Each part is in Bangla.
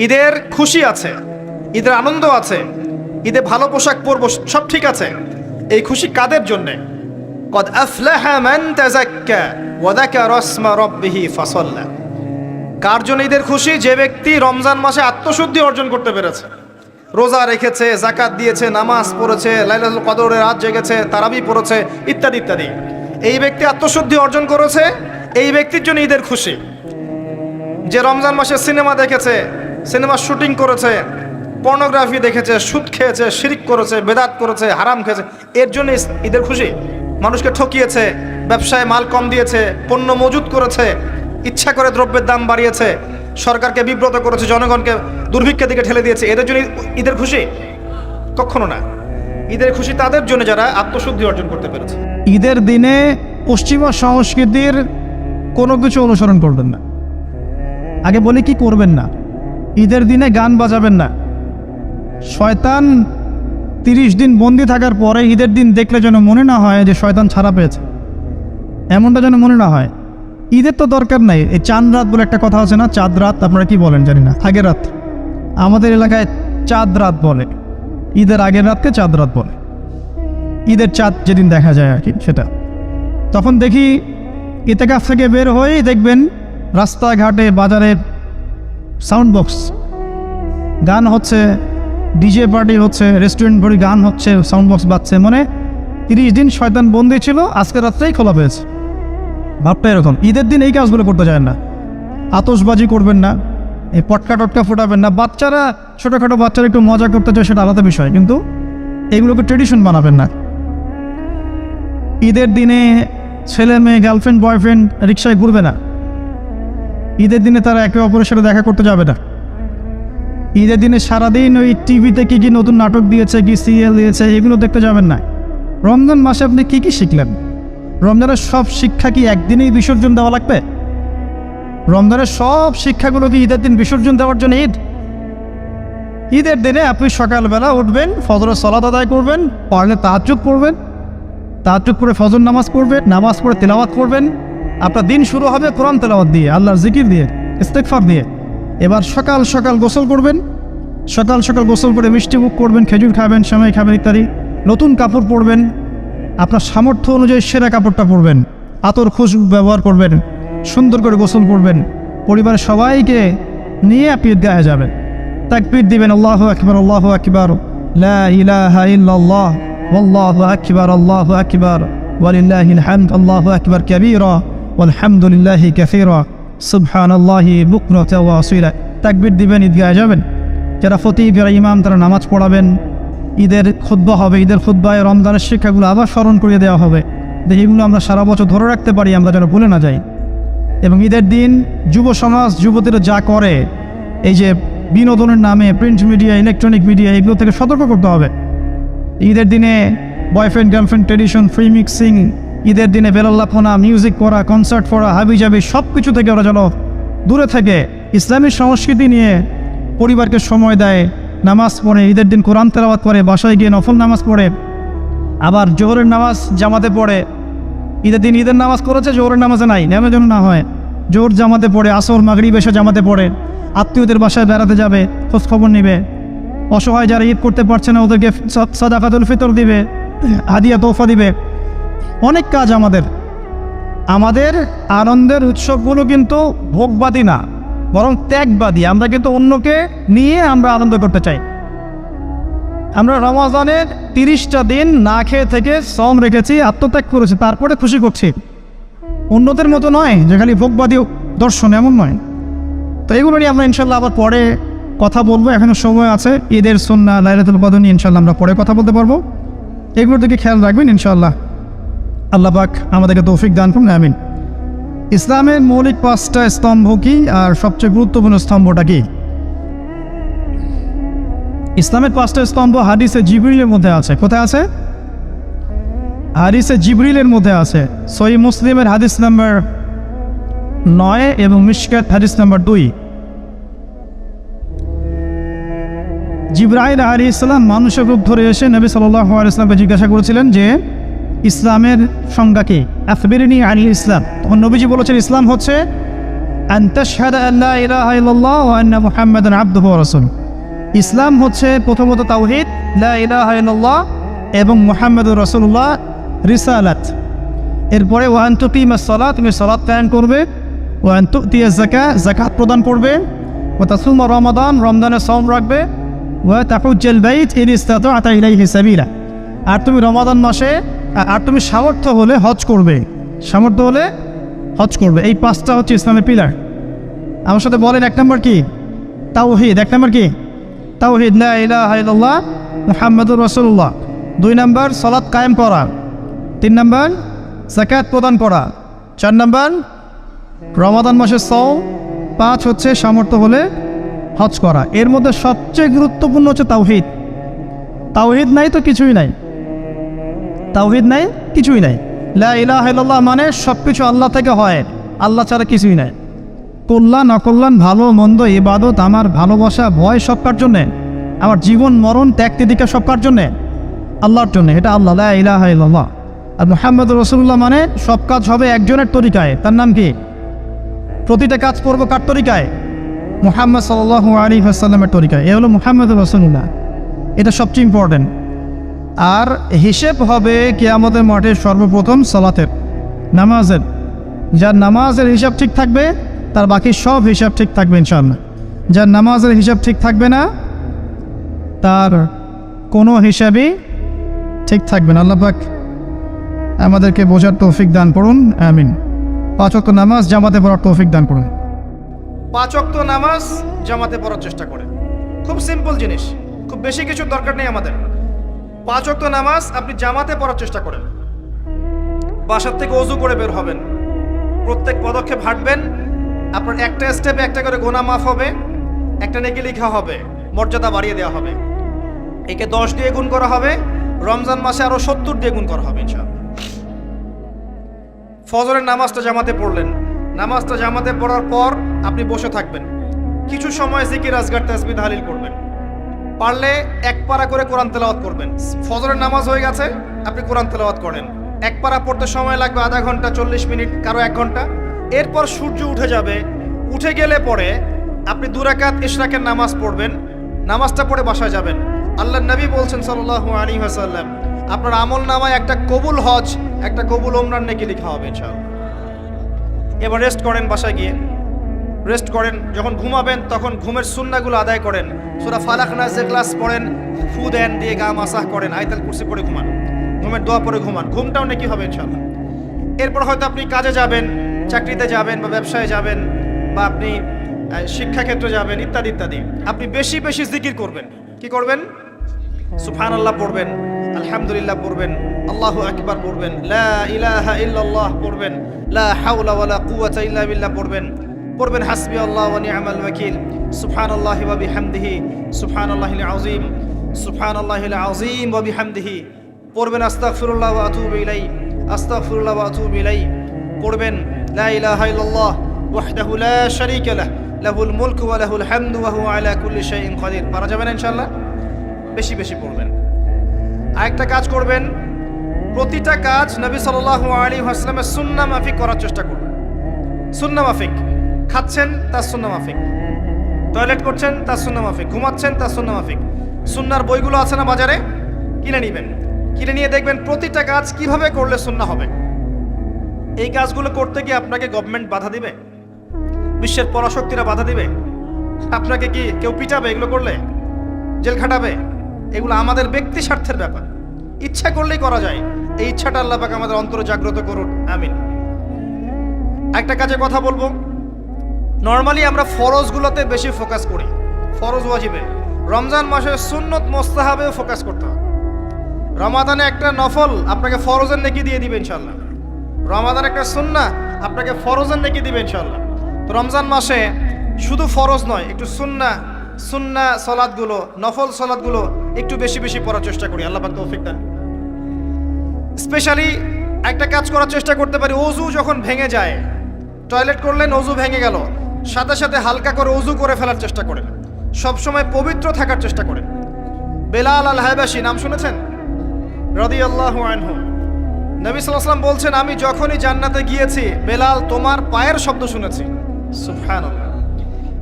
ঈদের খুশি আছে, ঈদের আনন্দ আছে, ঈদে ভালো পোশাক পরবো, সব ঠিক আছে। এই খুশি কাদের জন্যে? কদ আফলাহা মান তাযাক্কা ওয়া যাকারা ইসমা রাব্বিহি ফাসাল্লা। কার জন্য ঈদের খুশি? যে ব্যক্তি রমজান মাসে আত্মশুদ্ধি অর্জন করতে পেরেছে, রোজা রেখেছে, যাকাত দিয়েছে, নামাজ পড়েছে, লাইলাতুল কদরের রাত জেগেছে, তারাবি পড়েছে, ইত্যাদি ইত্যাদি। এই ব্যক্তি আত্মশুদ্ধি অর্জন করেছে, এই ব্যক্তির জন্য ঈদের খুশি। যে রমজান মাসে সিনেমা দেখেছে, সিনেমার শুটিং করেছে, পর্নোগ্রাফি দেখেছে, সুদ খেয়েছে, শিরিক করেছে, বেদাত করেছে, হারাম খেয়েছে, এর জন্য ঈদের খুশি। মানুষকে ঠকিয়েছে, ব্যবসায় মাল কম দিয়েছে, পণ্য মজুত করেছে, ইচ্ছা করে দ্রব্যের দাম বাড়িয়েছে, সরকারকে বিব্রত করেছে, জনগণকে দুর্ভিক্ষের দিকে ঠেলে দিয়েছে, এদের জন্য ঈদের খুশি? কখনো না। ঈদের খুশি তাদের জন্য যারা আত্মশুদ্ধি অর্জন করতে পেরেছে। ঈদের দিনে পশ্চিমা সংস্কৃতির কোনো কিছু অনুসরণ করবেন না। আগে বলি কি করবেন না। ঈদের দিনে গান বাজাবেন না। শয়তান 30 দিন বন্দি থাকার পরে ঈদের দিন দেখলে যেন মনে না হয় যে শয়তান ছাড়া পেয়েছে, এমনটা যেন মনে না হয়। ঈদের তো দরকার নাই। এই চাঁদ রাত বলে একটা কথা আছে না, চাঁদ রাত, আপনারা কি বলেন জানি না, আগের রাত। আমাদের এলাকায় চাঁদ রাত বলে, ঈদের আগের রাতকে চাঁদ রাত বলে। ঈদের চাঁদ যেদিন দেখা যায় আর কি, সেটা। তখন দেখি ইতেকাফ থেকে বের হয়েই দেখবেন রাস্তাঘাটে, বাজারে সাউন্ড বক্স, গান হচ্ছে, ডিজে পার্টি হচ্ছে, রেস্টুরেন্ট ভরি গান হচ্ছে, সাউন্ড বক্স বাজছে। মানে 30 দিন শয়তান বন্দি ছিল, আজকে রাত্রেই খোলা পেয়েছে। ভাবটা এরকম। ঈদের দিন এই কাজগুলো করতে যায় না। আতশবাজি করবেন না, এই পটকা টটকা ফোটাবেন না। বাচ্চারা, ছোটোখাটো বাচ্চারা একটু মজা করতে চায়, সেটা আলাদা বিষয়, কিন্তু এইগুলোকে ট্রেডিশন বানাবেন না। ঈদের দিনে ছেলে মেয়ে, গার্লফ্রেন্ড বয়ফ্রেন্ড রিক্সায় ঘুরবে না। ঈদের দিনে তারা একে অপরের সাথে দেখা করতে যাবে না। ঈদের দিনে সারাদিন ওই টিভিতে কী কী নতুন নাটক দিয়েছে, কি সিরিয়াল দিয়েছে, এগুলো দেখতে যাবেন না। রমজান মাসে আপনি কী কী শিখলেন? রমজানের সব শিক্ষা কি একদিনেই বিসর্জন দেওয়া লাগবে? রমজানের সব শিক্ষাগুলো কি ঈদের দিন বিসর্জন দেওয়ার জন্য ঈদ? ঈদের দিনে আপনি সকালবেলা উঠবেন, ফজরের সালাত আদায় করবেন, পারলে তাহাজ্জুদ পড়বেন, তাহাজ্জুদ পড়ে ফজর নামাজ পড়বেন, নামাজ পড়ে তেলাওয়াত করবেন। আপনার দিন শুরু হবে কোরআন তেলাওয়াত দিয়ে, আল্লাহর জিকির দিয়ে, ইস্তেগফার দিয়ে। এবার সকাল সকাল গোসল করবেন, সকাল সকাল গোসল করে মিষ্টি মুখ করবেন, খেজুর খাবেন, সেমাই খাবেন ইত্যাদি। নতুন কাপড় পরবেন, আপনার সামর্থ্য অনুযায়ী সেরা কাপড়টা পরবেন, আতর খুশবু ব্যবহার করবেন, সুন্দর করে গোসল করবেন, পরিবারের সবাইকে নিয়ে আপনি ঈদগাহে যাবেন, তাকবীর দিবেন, আল্লাহু আকবার, আল্লাহু আকবার, লা ইলাহা ইল্লাল্লাহ, আল্লাহু আকবার, আল্লাহু আকবার, ওয়ালিল্লাহিল হামদ, আল্লাহু আকবার কাবীরা, ওয়ালহামদুলিল্লাহি কাসীরা, সুবহানাল্লাহি বুকরাতান ওয়া আসীলা। তাকবীর দিবেন, ঈদগাহে যাবেন। যারা খতিব, যারা ইমাম, তারা নামাজ পড়াবেন। ঈদের খুতবা হবে, ঈদের খুতবায় রমজানের শিক্ষাগুলো আবার স্মরণ করিয়ে দেওয়া হবে, যেগুলো আমরা সারা বছর ধরে রাখতে পারি, আমরা যেন ভুলে না যাই। এবং ঈদের দিন যুব সমাজ, যুবতীরা যা করে, এই যে বিনোদনের নামে প্রিন্ট মিডিয়া, ইলেকট্রনিক মিডিয়া, এগুলো থেকে সতর্ক করতে হবে। ঈদের দিনে boyfriend girlfriend tradition, free mixing, ঈদের দিনে বেলাল্লাপনা, মিউজিক করা, কনসার্ট করা, হাবিজাবি, সব কিছু থেকে ওরা যেন দূরে থাকে, ইসলামী সংস্কৃতি নিয়ে পরিবারকে সময় দেয়, নামাজ পড়ে, ঈদের দিন কোরআন তেলাওয়াত করে, বাসায় গিয়ে নফল নামাজ পড়ে, আবার জোহরের নামাজ জামাতে পড়ে। ঈদের দিন ঈদের নামাজ করেছে, জোহরের নামাজে নাই, নেমে যেন না হয়, জোহর জামাতে পড়ে, আসর মাগরিব এসে জামাতে পড়ে, আত্মীয়দের বাসায় বেড়াতে যাবে, খোঁজ খবর নেবে। অসহায় যারা ঈদ করতে পারছে না, ওদেরকে সাদাকাতুল ফিতর দিবে, হাদিয়া তোহফা দিবে। অনেক কাজ আমাদের। আমাদের আনন্দের উৎসবগুলো কিন্তু ভোগবাদী না, বরং ত্যাগবাদী। আমরা কিন্তু অন্যকে নিয়ে আমরা আনন্দ করতে চাই। আমরা রমজানের 30টা দিন না খেয়ে থেকে শ্রম রেখেছি, আত্মত্যাগ করেছি, তারপরে খুশি করছি। অন্যদের মতো নয় যে খালি ভোগবাদী দর্শন, এমন নয়। তো এগুলো নিয়ে আমরা ইনশাল্লাহ আবার পরে কথা বলবো, এখনও সময় আছে। ঈদের সুন্নাহ, লাইলাতুল কদর নিয়ে ইনশাল্লাহ আমরা পরে কথা বলতে পারবো। এগুলোর দিকে খেয়াল রাখবেন ইনশাল্লাহ। আল্লাহ পাক আমাদেরকে তৌফিক দান করুন, আমিন। ইসলামের মৌলিক 5টা স্তম্ভ কি, আর সবচেয়ে গুরুত্বপূর্ণ স্তম্ভটা কি? ইসলামের 5টা স্তম্ভ হাদিসে জিবরিলের মধ্যে আছে। কোথায় আছে? হাদিসে জিবরিলের মধ্যে আছে। সহিহ মুসলিমের হাদিস নাম্বার 9 এবং মিশকাত হাদিস নাম্বার 2। জিবরাইল আলাইহিস সালাম মানুষের রূপ ধরে এসে নবী সাল্লাল্লাহু আলাইহি ওয়াসাল্লামকে জিজ্ঞাসা করেছিলেন যে ইসলামের সংজ্ঞা কি, আখবিরনি আনিল ইসলাম। তখন নবীজি বলেছেন, ইসলাম হচ্ছে আন তাশহাদা আন লা ইলাহা ইল্লাল্লাহ ওয়া আন্না মুহাম্মাদান আবদুহু ওয়া রাসূলুহু। ইসলাম হচ্ছে প্রথমত তাওহীদ, লা ইলাহা ইল্লাল্লাহ এবং মুহাম্মাদুর রাসূলুল্লাহ রিসালাত। এরপরে ওয়া আন তুকিমাস সালাত, তুমি সালাত কায়েম করবে, ওয়া আন তুতিয়াজ যাকাত, যাকাত প্রদান করবে, ওয়া তাসুমা রমাদান, রমজানের সওম রাখবে, ওয়া তাহুজ্জাল বাইত ইন ইসতাতা'তা ইলাইহি সাবিলা, আর তুমি রমাদান মাসে আর তুমি সামর্থ্য হলে হজ করবে, সামর্থ্য হলে হজ করবে। এই পাঁচটা হচ্ছে ইসলামের পিলার। আমার সাথে বলেন, এক নম্বর কি? তাওহীদ। এক নম্বর কি? তাওহীদ, লা ইলাহা ইল্লাল্লাহ মুহাম্মাদুর রাসূলুল্লাহ। 2 নম্বর সালাত কায়েম করা। 3 নম্বর যাকাত প্রদান করা। 4 নম্বর রমাদান মাসের সওম। 5 হচ্ছে সামর্থ্য হলে হজ করা। এর মধ্যে সবচেয়ে গুরুত্বপূর্ণ হচ্ছে তাওহীদ। তাওহীদ নাই তো কিছুই নাই, তাওহীদ নাই কিছুই নাই। লা ইলাহা ইল্লাল্লাহ মানে সব কিছু আল্লাহ থেকে হয়, আল্লাহ ছাড়া কিছুই নাই। কল্যাণ অকল্যাণ, ভালো মন্দ, ইবাদত, আমার ভালোবাসা, ভয় সব কার জন্যে? আমার জীবন মরণ ত্যাগ তিতিক্ষা সব কার জন্যে? আল্লাহর জন্যে। এটা আল্লাহ, লা ইলাহা ইল্লাল্লাহ। আর মুহাম্মাদুর রাসূলুল্লাহ মানে সব কাজ হবে একজনের তরিকায়। তার নাম কি? প্রতিটা কাজ করবো কার তরিকায়? মুহাম্মদ সাল্লাল্লাহু আলাইহি ওয়াসাল্লামের তরিকায়। এ হলো মুহাম্মাদুর রাসূলুল্লাহ। এটা সবচেয়ে ইম্পর্টেন্ট। আর হিসেব হবে কিয়ামতের মাঠে সর্বপ্রথম সালাতের, নামাজের। যার নামাজের হিসাব ঠিক থাকবে তার বাকি সব হিসাব ঠিক থাকবে ইনশাআল্লাহ। যার নামাজের হিসাব ঠিক থাকবে না তার কোনো হিসাবই ঠিক থাকবে না। আল্লাহ পাক আমাদেরকে বোঝার তৌফিক দান করুন, আমিন। 5 ওয়াক্ত নামাজ জামাতে পড়ার তৌফিক দান করুন। 5 ওয়াক্ত নামাজ জামাতে পড়ার চেষ্টা করেন। খুব সিম্পল জিনিস, খুব বেশি কিছু দরকার নেই আমাদের। 5 ওয়াক্ত নামাজ আপনি জামাতে পড়ার চেষ্টা করেন। বাসার থেকে ওযু করে বের হবেন, প্রত্যেক পদক্ষেপ হাঁটবেন, আপনার একটা স্টেপে একটা করে গুনাহ মাফ হবে, একটা নেকি লেখা হবে, মর্যাদা বাড়িয়ে দেওয়া হবে। একে 10 দিয়ে গুণ করা হবে, রমজান মাসে আরো 70 দিয়ে গুণ করা হবে ইনশাআল্লাহ। ফজরের নামাজটা জামাতে পড়লেন, নামাজটা জামাতে পড়ার পর আপনি বসে থাকবেন, কিছু সময় জিকির আজগার তাসবিহ তাহলিল করবেন, পারলে 1 পারা করে কোরআন তেলাওয়াত করবেন। ফজরের নামাজ হয়ে গেছে, আপনি কোরআন তেলাওয়াত করেন। 1 পারা পড়তে সময় লাগবে আধা ঘন্টা, 40 মিনিট, কারো 1 ঘন্টা। এরপর সূর্য উঠে যাবে, উঠে গেলে পরে আপনি 2 রাকাত ইশরাকের নামাজ পড়বেন, নামাজটা পড়ে বাসায় যাবেন। আল্লাহর নবী বলছেন সাল্লাল্লাহু আলাইহি ওয়াসাল্লাম, আপনার আমল নামায় একটা কবুল হজ, একটা কবুল ওমরার নেকি লেখা হবে ইনশাআল্লাহ। এবার রেস্ট করেন, বাসায় গিয়ে রেস্ট করেন। যখন ঘুমাবেন তখন ঘুমের সুন্নাহগুলো আদায় করেন। সূরা ফালাক নাস ইখলাস পড়েন, ফু দেন, দিয়ে গা মাসাহ করেন, আয়াতুল কুরসি পড়ে ঘুমান, ঘুমের দোয়া পড়ে ঘুমান, ঘুমটাও নেকি হবে ইনশাআল্লাহ। এরপর হয়তো আপনি কাজে যাবেন, চাকরিতে যাবেন, বা ব্যবসায় যাবেন, বা আপনি শিক্ষাক্ষেত্রে যাবেন, ইত্যাদি ইত্যাদি। আপনি বেশি বেশি জিকির করবেন। কি করবেন? সুবহানাল্লাহ পড়বেন, আলহামদুলিল্লাহ পড়বেন, আল্লাহু আকবার পড়বেন, লা ইলাহা ইল্লাল্লাহ পড়বেন, লা হাওলা ওয়ালা কুওয়াতা ইল্লা বিল্লাহ পড়বেন, পড়বেন হাসবি আল্লাহ ওয়া নি'মাল ওয়াকিল, সুবহানাল্লাহি ওয়া বিহামদিহি, সুবহানাল্লাহিল আযীম, সুবহানাল্লাহিল আযীম ওয়া বিহামদিহি, পড়বেন আস্তাগফিরুল্লাহ ওয়া আতুবু ইলাইহি, আস্তাগফিরুল্লাহ ওয়া আতুবু ইলাইহি, পড়বেন লা ইলাহা ইল্লাল্লাহ ওয়াহদাহু লা শারীকা লাহ, লাহুল মুলকু ওয়া লাহুল হামদু ওয়া হুয়া আলা কুল্লি শাইইন কাদির। পারা যাবে না ইনশাআল্লাহ? বেশি বেশি পড়বেন। আরেকটা কাজ করবেন, প্রতিটা কাজ নবী সাল্লাল্লাহু আলাইহি ওয়াসাল্লামের সুন্নাহ মাফিক করার চেষ্টা করবেন। সুন্নাহ মাফিক, খাচ্ছেন তার সুন্নাহ মাফিক, টয়লেট করছেন তার সুন্নাহ মাফিক, ঘুমাচ্ছেন তার সুন্নাহ মাফিক। সুন্নাহর বইগুলো আছে না বাজারে, কিনে নেবেন, কিনে নিয়ে দেখবেন প্রতিটা কাজ কিভাবে করলে সুন্নাহ হবে। এই কাজগুলো করতে গিয়ে আপনাকে গভর্নমেন্ট বাধা দিবে, বিশ্বের পরাশক্তিরা বাধা দিবে, আপনাকে কি কেউ পিটাবে এগুলো করলে, জেল খাটাবে? এগুলো আমাদের ব্যক্তি স্বার্থের ব্যাপার, ইচ্ছা করলেই করা যায়। এই ইচ্ছাটা আল্লাহ পাক আমাদের অন্তরে জাগ্রত করুন, আমিন। একটা কাজে কথা বলবো, নর্মালি আমরা ফরজগুলোতে বেশি ফোকাস করি, ফরজ ওয়াজিবে। রমজান মাসে সুন্নত মোস্তাহাবে ফোকাস করতে হবে। রমাদানে একটা নফল আপনাকে ফরজের নেকি দিয়ে দিবে ইনশাআল্লাহ, রমাদান একটা সুন্নাহ আপনাকে ফরজের নেকি দিবে ইনশাআল্লাহ। তো রমজান মাসে শুধু ফরজ নয়, একটু সুন্নাহ সালাতগুলো, নফল সালাতগুলো একটু বেশি বেশি পড়ার চেষ্টা করি, আল্লাহ পাক তৌফিক দান। স্পেশালি একটা কাজ করার চেষ্টা করতে পারি, ওযু যখন ভেঙে যায়, টয়লেট করলেন, ওযু ভেঙে গেল, সাথে সাথে হালকা করে ওযু করে ফেলার চেষ্টা করেন, সবসময় পবিত্র থাকার চেষ্টা করেন। বেলাল আল হাবাশি নাম শুনেছেন? রাদিয়াল্লাহু আনহু। নবী সাল্লাল্লাহু আলাইহি ওয়াসাল্লাম বলছেন, আমি যখনই জান্নাতে গিয়েছি বেলাল তোমার পায়ের শব্দ শুনেছি। সুবহানাল্লাহ।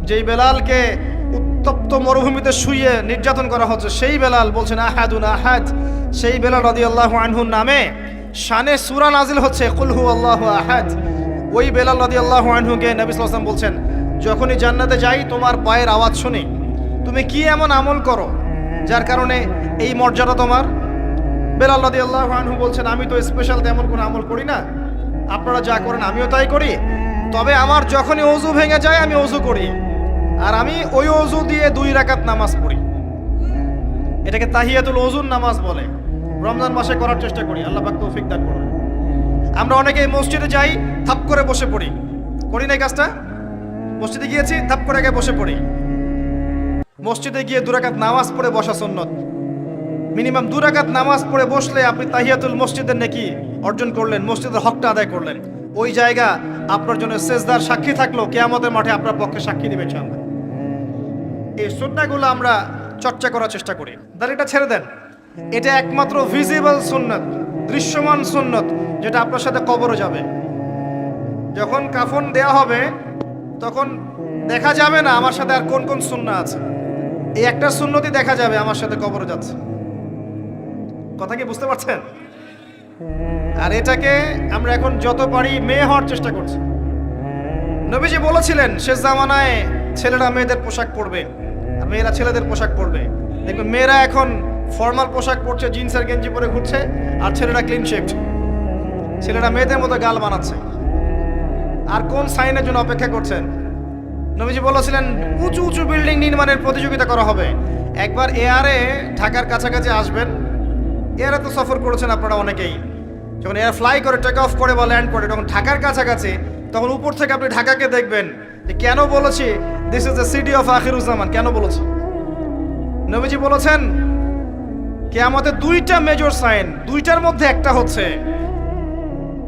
যেই বেলালকে উত্তপ্ত মরুভূমিতে শুইয়ে নির্যাতন করা হচ্ছে, সেই বেলাল বলছেন আহাদুন আহাদ। সেই বেলাল রাদিয়াল্লাহু আনহুর নামে শানে সূরা নাজিল হচ্ছে কুল হুয়াল্লাহু আহাদ। ওই বেলাল রাদিয়াল্লাহু আনহুকে নবী সাল্লাল্লাহু আলাইহি ওয়াসাল্লাম বলছেন, যখনই জান্নাতে যাই তোমার পায়ের আওয়াজ শুনি, তুমি কি এমন আমল করো যার কারণে এই মর্যাদা তোমার? বেলাল রাদিয়াল্লাহু আনহু বলছেন, আমি তো স্পেশাল তেমন কোনো আমল করি না, আপনারা যা করেন আমিও তাই করি। তবে আমার যখনই ওযু ভেঙে যায় আমি ওযু করি, আর আমি ওই ওযু দিয়ে 2 রাকাত নামাজ পড়ি। এটাকে তাহিয়াতুল ওযুর নামাজ বলে। রমজান মাসে করার চেষ্টা করি, আল্লাহ পাক তৌফিক দান করুন। আমরা অনেকে মসজিদে যাই, থাপ করে বসে পড়ি, করি না এই কাজটা? মসজিদে গিয়েছি, থাপ করে আগে বসে পড়ি। মসজিদে গিয়ে 2 রাকাত নামাজ পড়ে বসা সুন্নত। মিনিমাম 2 রাকাত নামাজ পড়ে বসলে আপনি তাহিয়াতুল মসজিদের নেকি অর্জন করলেন, মসজিদের হকটা আদায় করলেন। ওই জায়গা আপনার জন্য সেজদার সাক্ষী থাকলো, কিয়ামতের মাঠে আপনার পক্ষে সাক্ষী দিবে ইনশাআল্লাহ। এই সুন্নাহগুলো আমরা চর্চা করার চেষ্টা করি। দাড়িটা ছেড়ে দেন, এটা একমাত্র ভিজিবল সুন্নাত, দৃশ্যমান সুন্নাত, যেটা আপনার সাথে কবরে যাবে। যখন কাফন দেয়া হবে তখন দেখা যাবে না আমার সাথে আর কোন কোন সুন্নাহ আছে, এই একটা সুন্নতই দেখা যাবে আমার সাথে কবরে যাচ্ছে। কথা কি বুঝতে পারছেন? আর এটাকে আমরা এখন যত পারি মেয়ে হওয়ার চেষ্টা করছি। নবীজি বলেছিলেন শেষ জামানায় ছেলেরা মেয়েদের পোশাক পরবে আর মেয়েরা ছেলেদের পোশাক পরবে। দেখবেন মেয়েরা এখন ফর্মাল পোশাক পরছে, জিন্সের গেঞ্জি পরে ঘুরছে, আর ছেলেরা ক্লিন শেভড। ছেলেরা মেয়েদের মতো গাল বানাচ্ছে। আর কোন সাইনের জন্য অপেক্ষা করছেন? নবীজি বলেছিলেন উঁচু উঁচু বিল্ডিং নির্মাণের প্রতিযোগিতা করা হবে। একবার এয়ারে ঢাকার কাছাকাছি আসবেন, এয়ারে তো সফর করেছেন আপনারা অনেকেই। যখন এয়ার ফ্লাই করে, টেক অফ করে বা ল্যান্ড করে, তখন ঢাকার কাছাকাছি, তখন উপর থেকে আপনি ঢাকাকে দেখবেন। যে কেন বলেছি this is the city of Akhiruzzaman, কেন বলেছি? নবীজি বলেছেন কিয়ামতের 2টা মেজর সাইন, 2টার মধ্যে একটা হচ্ছে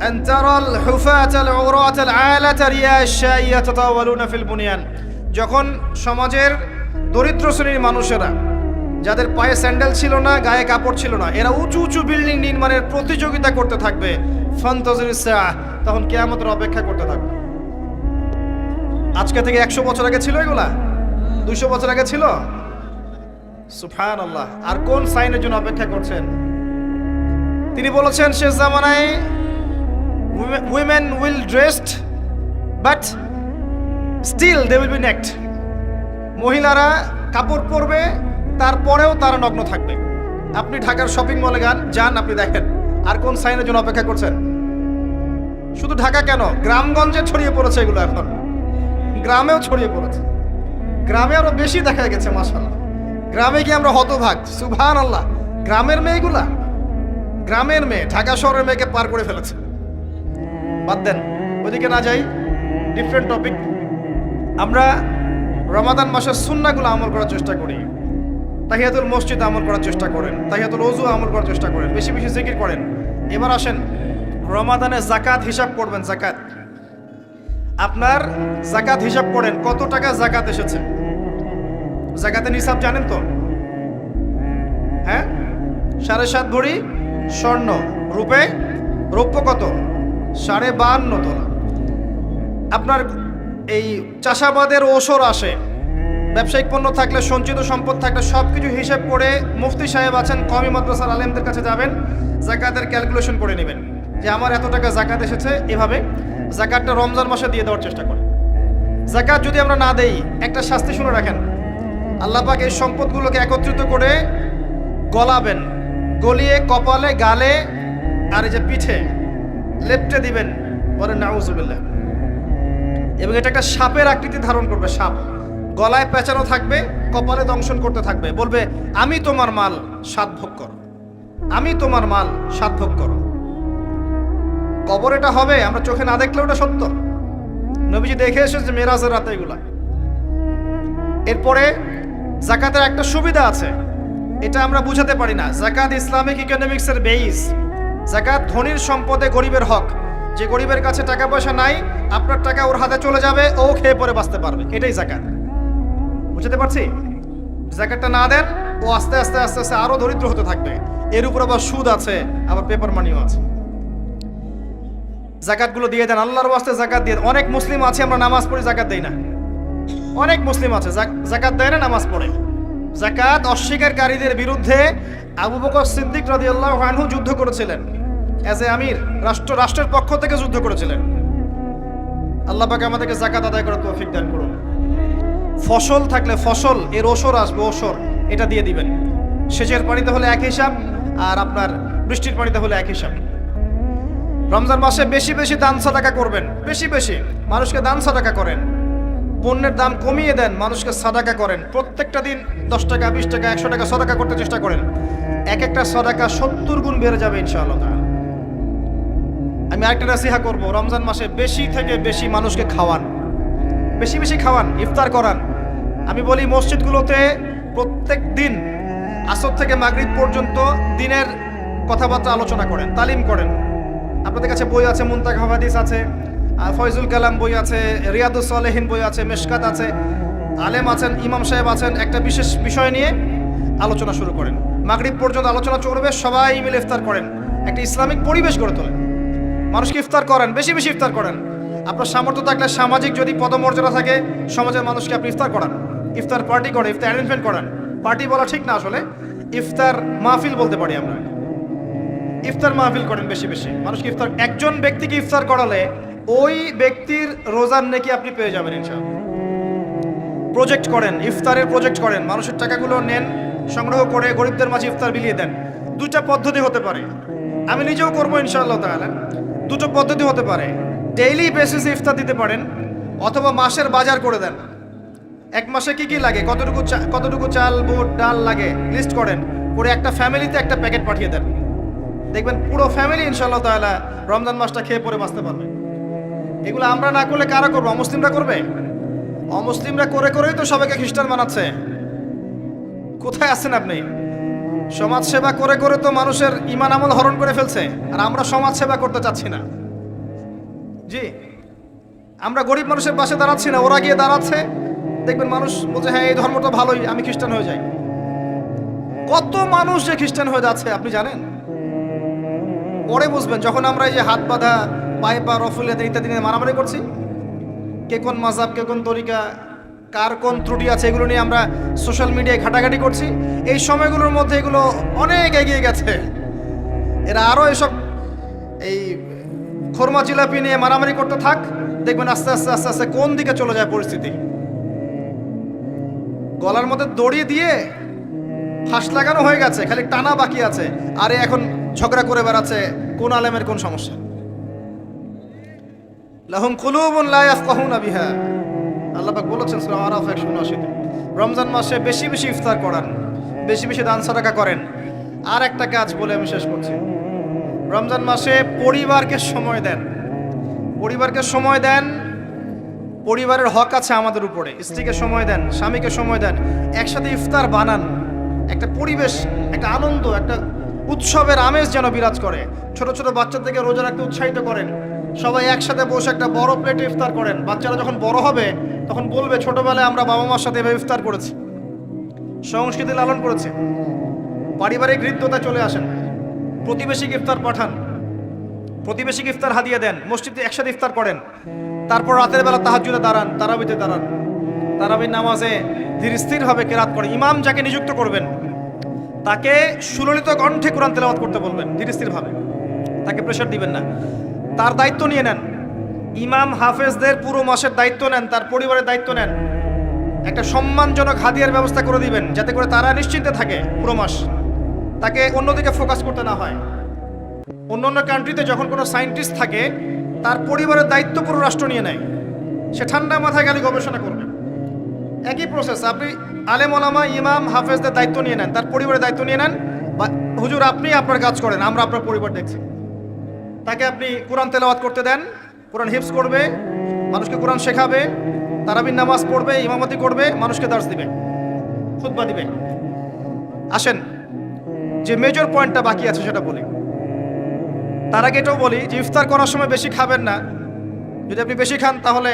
আনতারাল হুফাতাল উরাতাল আলাতা রিয়াশাইয়া তাতাওয়ালুনা ফিল বুনিয়ান। যখন সমাজের দরিদ্র শ্রেণীর মানুষেরা, যাদের পায়ে স্যান্ডেল ছিল না, গায়ে কাপড় ছিল না, এরা উঁচু উঁচু বিল্ডিং নির্মাণের প্রতিযোগিতা করতে থাকবে, ফান্তাজিরিস সাআহ, তখন কিয়ামতের অপেক্ষা করতে থাকবে। আজকে থেকে 100 বছর আগে ছিল এগুলা? 200 বছর আগে ছিল? সুবহানাল্লাহ। আর কোন সাইনের জন্য অপেক্ষা করছেন? তিনি বলেছেন শেষ জামানায় women will dressed but still they will be naked. মহিলারা কাপড় পরবে, তারপরেও তারা নগ্ন থাকবে। আপনি ঢাকার শপিং মলে যান, আপনি দেখেন। আর কোন সাইনের জন্য অপেক্ষা করছেন? শুধু ঢাকা কেন, গ্রামগঞ্জে ছড়িয়ে পড়েছে এগুলো, এখন গ্রামেও ছড়িয়ে পড়েছে। গ্রামে আরো বেশি দেখা গেছে মাশাআল্লাহ। গ্রামে গিয়ে আমরা হতভাগ, সুবহানাল্লাহ। গ্রামের মেয়েগুলা, গ্রামের মেয়ে ঢাকা শহরের মেয়েকে পার করে ফেলেছে। বাদ দেন, ওইদিকে না যাই, ডিফারেন্ট টপিক। আমরা রমাদান মাসের সুন্নাহগুলো আমল করার চেষ্টা করি। তাহিয়াতুল মসজিদ আমল করার চেষ্টা করেন, তাহিয়াতুল ওযু আমল করার চেষ্টা করেন, বেশি বেশি জিকির করেন। এবার আসেন রমাদানে যাকাত হিসাব করবেন। যাকাত, আপনার যাকাত হিসাব করেন, কত টাকা যাকাত এসেছে। যাকাতের হিসাব জানেন তো? হ্যাঁ, 7.5 ভরি স্বর্ণ, রৌপ্য কত? 52.5 তোলা। আপনার এই চাষাবাদের ওসর আসে, ব্যবসায়িক পণ্য থাকলে, সঞ্চিত সম্পদ থাকলে সবকিছু হিসাব করে মুফতি সাহেব আছেন, কওমি মাদ্রাসার আলেমদের কাছে যাবেন, যাকাতের ক্যালকুলেশন করে নেবেন যে আমার এত টাকা যাকাত এসেছে। এভাবে যাকাতটা রমজান মাসে দিয়ে দেওয়ার চেষ্টা করেন। যাকাত যদি আমরা না দেই, একটা শাস্তি শুনে রাখেন, আল্লাহ পাক এই সম্পদগুলোকে একত্রিত করে গলাবেন, গলিয়ে কপালে, গালে আর এই যে পিঠে লেপটে দিবেন, বলেন নাউজুবিল্লাহ। এবং এটা একটা সাপের আকৃতি ধারণ করবে, সাপ গলায় পেঁচানো থাকবে, কপালে দংশন করতে থাকবে, বলবে আমি তোমার মাল 7 ভোগ করো, আমি তোমার মাল 7 ভোগ করো। কবর এটা হবে, আমরা চোখে না দেখলেও এটা সত্য। নবীজি দেখে এসেছে মেরাজের রাতে এগুলা। এরপরে যাকাতের একটা সুবিধা আছে, এটা আমরা বুঝাতে পারি না। যাকাত ইসলামিক ইকোনমিক্সের বেইস। যাকাত ধনীর সম্পদে গরিবের হক। যে গরিবের কাছে টাকা পয়সা নাই, আপনার টাকা ওর হাতে চলে যাবে, ও খেয়ে পরে বাঁচতে পারবে, এটাই যাকাত। বুঝতে পারছি? যাকাতটা না দেন, ও আস্তে আস্তে আস্তে আস্তে আরো দরিদ্র হতে থাকবে। এর উপর আবার সুদ আছে, আবার পেপার মানিও আছে। জাকাতগুলো দিয়ে দেন, আল্লাহর ওয়াস্তে জাকাত দিয়ে দেন। অনেক মুসলিম আছে আমরা নামাজ পড়ি জাকাত দেই না, অনেক মুসলিম আছে জাকাত দেয় না, নামাজ পড়ে। জাকাত অস্বীকারীদের বিরুদ্ধে আবু বকর সিদ্দিক রাদিয়াল্লাহু আনহু যুদ্ধ করেছিলেন, অ্যাজ এ আমির, রাষ্ট্রের পক্ষ থেকে যুদ্ধ করেছিলেন। আল্লাহ পাক আমাদেরকে জাকাত আদায় করার তৌফিক দান করুন। ফসল থাকলে ফসল এর ওসর আসবে, ওসর এটা দিয়ে দিবেন। সেচের পানিতে হলে এক হিসাব, আর আপনার বৃষ্টির পানিতে হলে এক হিসাব। রমজান মাসে বেশি বেশি দান সাদাকা করবেন, বেশি বেশি মানুষকে দান সাদাকা করেন। পণ্যের দাম কমিয়ে দেন, মানুষকে সাদাকা করেন। প্রত্যেকটা দিন 10 টাকা, 20 টাকা, 100 টাকা সাদাকা করতে চেষ্টা করেন। এক একটা সাদাকা 70 গুণ বেড়ে যাবে ইনশাআল্লাহ তাআলা। আমি আরেকটা নসিহত করব, রমজান মাসে বেশি থেকে বেশি মানুষকে খাওয়ান, বেশি বেশি খাওয়ান, ইফতার করান। আমি বলি মসজিদগুলোতে প্রত্যেক দিন আসর থেকে মাগরিব পর্যন্ত দিনের কথাবার্তা আলোচনা করেন, তালিম করেন। আপনাদের কাছে বই আছে, মুনতাকা হাদিস আছে, ফয়জুল কালাম বই আছে, রিয়াদুস সালেহিন বই আছে, মেশকাত আছে, আলেম আছেন, ইমাম সাহেব আছেন। একটা বিশেষ বিষয় নিয়ে আলোচনা শুরু করেন, মাগরিব পর্যন্ত আলোচনা চলবে, সবাই মিলে ইফতার করেন। একটা ইসলামিক পরিবেশ গড়ে তোলেন, মানুষকে ইফতার করেন, বেশি বেশি ইফতার করেন। আপনার সামর্থ্য থাকলে, সামাজিক যদি পদমর্যাদা থাকে, সমাজের মানুষকে আপনি ইফতার করান, ইফতার পার্টি করেন, ইফতার অ্যারেঞ্জমেন্ট করেন। পার্টি বলা ঠিক না, আসলে ইফতার মাহফিল বলতে পারি আমরা। ইফতার মাহফিল করেন বেশি বেশি, মানুষকে ইফতার। একজন ব্যক্তিকে ইফতার করালে ওই ব্যক্তির রোজার নেকি আপনি পেয়ে যাবেন ইনশাআল্লাহ। প্রজেক্ট করেন, ইফতারের প্রজেক্ট করেন, মানুষের টাকাগুলো নেন, সংগ্রহ করে গরিবদের মাঝে ইফতার বিলিয়ে দেন। দুইটা পদ্ধতি হতে পারে, আমি নিজেও করবো ইনশাআল্লাহ তাআলা। দুটো পদ্ধতি হতে পারে, ডেইলি বেসিসে ইফতার দিতে পারেন, অথবা মাসের বাজার করে দেন। এক মাসে কি কি লাগে, কতটুকু চাল, বুট, ডাল লাগে লিস্ট করেন, করে একটা ফ্যামিলিতে একটা প্যাকেট পাঠিয়ে দেন। দেখবেন পুরো ফ্যামিলি ইনশাআল্লাহ তাআলা রমজান মাসটা খেয়ে পরে বাঁচতে পারবে। এগুলো আমরা না করলে কারা করবে? অমুসলিমরা করবে। অমুসলিমরা করে করেই তো সবাইকে খ্রিস্টান বানাচ্ছে। কোথায় আছেন আপনি? সমাজ সেবা করে করে তো মানুষের ঈমান আমল হরণ করে ফেলছে, আর আমরা সমাজ সেবা করতে চাচ্ছি না। জি, আমরা গরিব মানুষের পাশে দাঁড়াচ্ছি না, ওরা গিয়ে দাঁড়াচ্ছে। দেখবেন মানুষ বলছে হ্যাঁ এই ধর্মটা ভালোই, আমি খ্রিস্টান হয়ে যাই। কত মানুষ যে খ্রিস্টান হয়ে যাচ্ছে আপনি জানেন? পরে বুঝবেন যখন আমরা এই যে হাত বাঁধা, পায়ে পা রফুলে ইত্যাদি নিয়ে মারামারি করছি, কে কোন মাযহাব, কে কোন তরিকা, কার কোন ত্রুটি আছে, এগুলো নিয়ে আমরা সোশ্যাল মিডিয়ায় ঘাটাঘাটি করছি। এই সময়গুলোর মধ্যে এগুলো অনেক এগিয়ে গেছে। এরা আরও এসব এই খোরমা জিলাপি নিয়ে মারামারি করতে থাক, দেখবেন আস্তে আস্তে আস্তে আস্তে কোন দিকে চলে যায় পরিস্থিতি। গলার মধ্যে দড়ি দিয়ে ফাঁস লাগানো হয়ে গেছে, খালি টানা বাকি আছে। আরে এখন ঝগড়া করে বেড়াচ্ছে কোন আলেমের কোন সমস্যা। লাহুম কুলুবুন লা ইয়াফকাহুনা বিহা, আল্লাহ পাক বলেছেন সূরা আরাফ 179। রমজান মাসে বেশি বেশি ইফতার করান, বেশি বেশি দান সাদাকা করেন। আর একটা কাজ বলে আমি শেষ করছি, রমজান মাসে পরিবারকে সময় দেন। পরিবারকে সময় দেন, পরিবারের হক আছে আমাদের উপরে। স্ত্রীকে সময় দেন, স্বামীকে সময় দেন, একসাথে ইফতার বানান। একটা পরিবেশ, একটা আনন্দ, একটা উৎসবের আমেজ যেন বিরাজ করে। ছোট ছোট বাচ্চাদেরকে রোজা রাখতে উৎসাহিত করেন। সবাই একসাথে বসে একটা বড় প্লেটে ইফতার করেন। বাচ্চারা যখন বড় হবে তখন বলবে ছোটবেলায় আমরা বাবা মার সাথে এভাবে ইফতার করেছি, সংস্কৃতি লালন করেছি। পারিবারিক হৃদ্যতায় চলে আসেন, প্রতিবেশীকে ইফতার পাঠান, প্রতিবেশীকে ইফতার হাদিয়া দেন, মসজিদে একসাথে ইফতার করেন। তারপর রাতের বেলা তাহাজ্জুদে দাঁড়ান, তারাবিতে দাঁড়ান, তারাবির নামাজে ধীর স্থিরভাবে কেরাত করেন। ইমাম যাকে নিযুক্ত করবেন তাকে সুললিত কণ্ঠে কোরআন তেলাওয়াত করতে বলবেন, ধীর স্থিরভাবে, তাকে প্রেশার দিবেন না। তার দায়িত্ব নিয়ে নেন। ইমাম হাফেজদের পুরো মাসের দায়িত্ব নেন, তার পরিবারের দায়িত্ব নেন। একটা সম্মানজনক হাদিয়ার ব্যবস্থা করে দিবেন, যাতে করে তারা নিশ্চিন্তে থাকে পুরো মাস, তাকে অন্যদিকে ফোকাস করতে না হয়। অন্য কান্ট্রিতে যখন কোনো সায়েন্টিস্ট থাকে, তার পরিবারের দায়িত্ব পুরো রাষ্ট্র নিয়ে নেয়, সে ঠান্ডা মাথায় গেলে গবেষণা করবে। একই প্রসেস, আপনি আলেম ওলামা, ইমাম, হাফেজদের দায়িত্ব নিয়ে নেন, তার পরিবারের দায়িত্ব নিয়ে নেন। বা হুজুর আপনি আপনার কাজ করেন, আমরা আপনার পরিবার দেখছি। তাকে আপনি কোরআন তেলাওয়াত করতে দেন, কোরআন হিফজ করবে, মানুষকে কোরআন শেখাবে, তারাবির নামাজ পড়বে, ইমামতি করবে, মানুষকে দার্স দিবে, খুতবা দিবে। আসেন যে মেজর পয়েন্টটা বাকি আছে সেটা বলি। তার আগে এটাও বলি যে ইফতার করার সময় বেশি খাবেন না। যদি আপনি বেশি খান তাহলে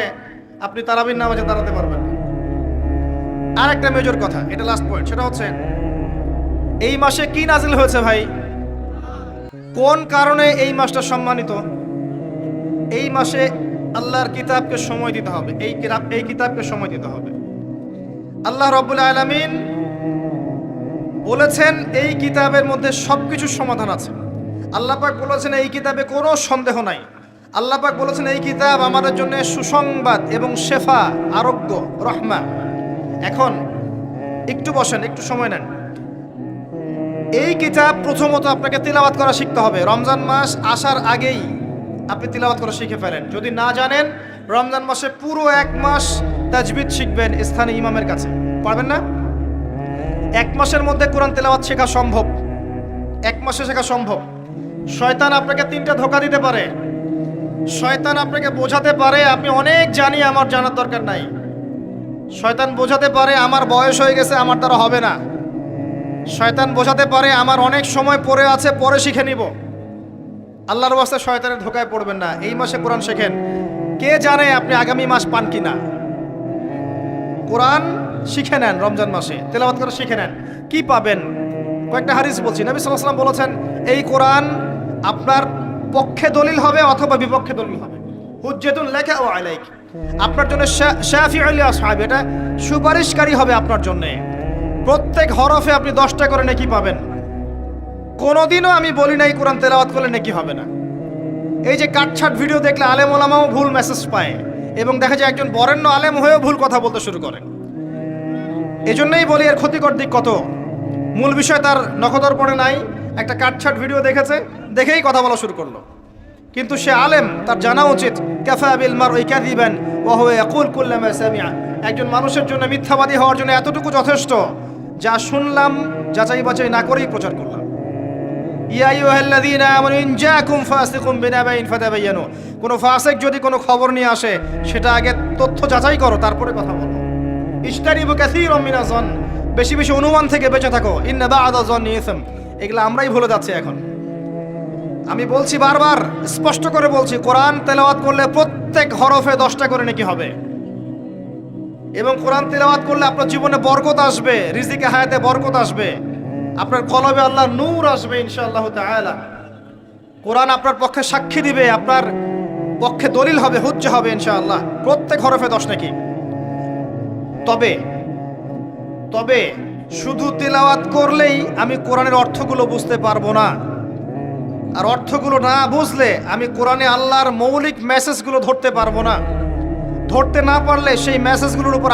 আপনি তারাবির নামাজে দাঁড়াতে পারবেন। আর একটা মেজর কথা, এটা লাস্ট পয়েন্ট, সেটা হচ্ছে এই মাসে কি নাজিল হয়েছে ভাই? কোন কারণে এই মাসটা সম্মানিত? এই মাসে আল্লাহর কিতাবকে সময় দিতে হবে, এই কিতাবকে সময় দিতে হবে। আল্লাহ রাব্বুল আলামিন বলেছেন এই কিতাবের মধ্যে সবকিছুর সমাধান আছে। আল্লাহ পাক বলেছেন এই কিতাবে কোনো সন্দেহ নাই। আল্লাহ পাক বলেছেন এই কিতাব আমাদের জন্য সুসংবাদ এবং শেফা, আরোগ্য, রহমা। এখন একটু বসেন, একটু সময় নেন। এই কিতাব প্রথমত আপনাকে তিলাওয়াত করা শিখতে হবে। রমজান মাস আসার আগেই আপনি তিলাওয়াত করা শিখে ফেলেন। যদি না জানেন, রমজান মাসে পুরো 1 মাস তাজবিদ শিখবেন স্থানীয় ইমামের কাছে। পারবেন না? 1 মাসের মধ্যে কোরআন তেলাওয়াত শেখা সম্ভব, 1 মাসে শেখা সম্ভব। শয়তান আপনাকে 3টা ধোঁকা দিতে পারে। শয়তান আপনাকে বোঝাতে পারে আপনি অনেক জানি, আমার জানার দরকার নাই। শয়তান বোঝাতে পারে আমার বয়স হয়ে গেছে, আমার দ্বারা হবে না। শয়তান বোঝাতে পারে আমার অনেক সময় পড়ে আছে, পরে শিখে নিব। আল্লাহর ওয়াস্তে শয়তানের ধোকায় পড়বেন না। এই মাসে কোরআন শেখেন। কে জানে আপনি আগামী মাস পান কিনা। কোরআন শিখে নেন, রমজান মাসে তেলাওয়াত করে শিখে নেন। কি পাবেন? কয়েকটা হাদিস বলছি। নবী সাল্লাল্লাহু আলাইহি ওয়াসাল্লাম বলেছেন এই কোরআন আপনার পক্ষে দলিল হবে অথবা বিপক্ষে দলিল হবে। হুজ্জাতুন লাকা ওয়া আলাইক, আপনার জন্য শাফিউল লি আসহাবি, এটা সুপারিশকারী হবে আপনার জন্য। প্রত্যেক হরফে আপনি 10টা করে নেকি পাবেন। কোনোদিনও আমি বলি নাই কোরআন তেলাওয়াত করলে নেকি হবে না। এই যে কাটছাট ভিডিও দেখলে আলেম ওলামাও ভুল মেসেজ পায় এবং দেখা যায় একজন বরেণ্য আলেম হয়েও ভুল কথা বলতে শুরু করেন। এজন্যই বলি এর ক্ষতিকর দিক কত। মূল বিষয় তার নখদর পড়ে নাই, একটা কাটছাট ভিডিও দেখেছে, দেখেই কথা বলা শুরু করলো। কিন্তু সে আলেম, তার জানা উচিত কাফা বিল মারই কাযিবান ওয়া হুয়া ইয়াকুল কুল্লামা সামিআ। একজন মানুষের জন্য মিথ্যাবাদী হওয়ার জন্য এতটুকু যথেষ্ট, যা শুনলাম যাচাই বাছাই না করেই প্রচার করলাম। ইয়া আইয়ুহাল্লাযীনা আমানু ইন জাআকুম ফাসিকুম বিনাবাইন ফাতাবায়ানু, কোনো ফাসিক যদি কোনো খবর নিয়ে আসে সেটা আগে তথ্য যাচাই করো, তারপরে কথা বলো। ইশতারিবু কাসীরাম মিনাজ যন, বেশি বেশি অনুমান থেকে বেঁচে থাকো। ইন্না বা'দা যন্নি ইসম, এগুলো আমরাই ভুলে যাচ্ছি এখন। আমি বলছি বারবার, স্পষ্ট করে বলছি, কোরআন তেলাওয়াত করলে প্রত্যেক হরফে 10টা করে নেকি হবে। এবং কোরআন তেলাওয়াত করলে আপনার জীবনে বরকত আসবে, রিজিকে হায়াতে বরকত আসবে, আপনার কলবে আল্লাহর নূর আসবে ইনশাআল্লাহ তাআলা। কোরআন আপনার পক্ষে সাক্ষী দিবে, আপনার পক্ষে দলিল হবে, হুজ্জা হবে ইনশাআল্লাহ। প্রত্যেক হরফে 10 নেকি। তবে শুধু তেলাওয়াত করলেই আমি কোরআনের অর্থগুলো বুঝতে পারবো না। আর অর্থগুলো না বুঝলে আমি কোরআনে আল্লাহর মৌলিক মেসেজগুলো ধরতে পারবো না। ধরতে না পারলে সেই মেসেজগুলোর উপর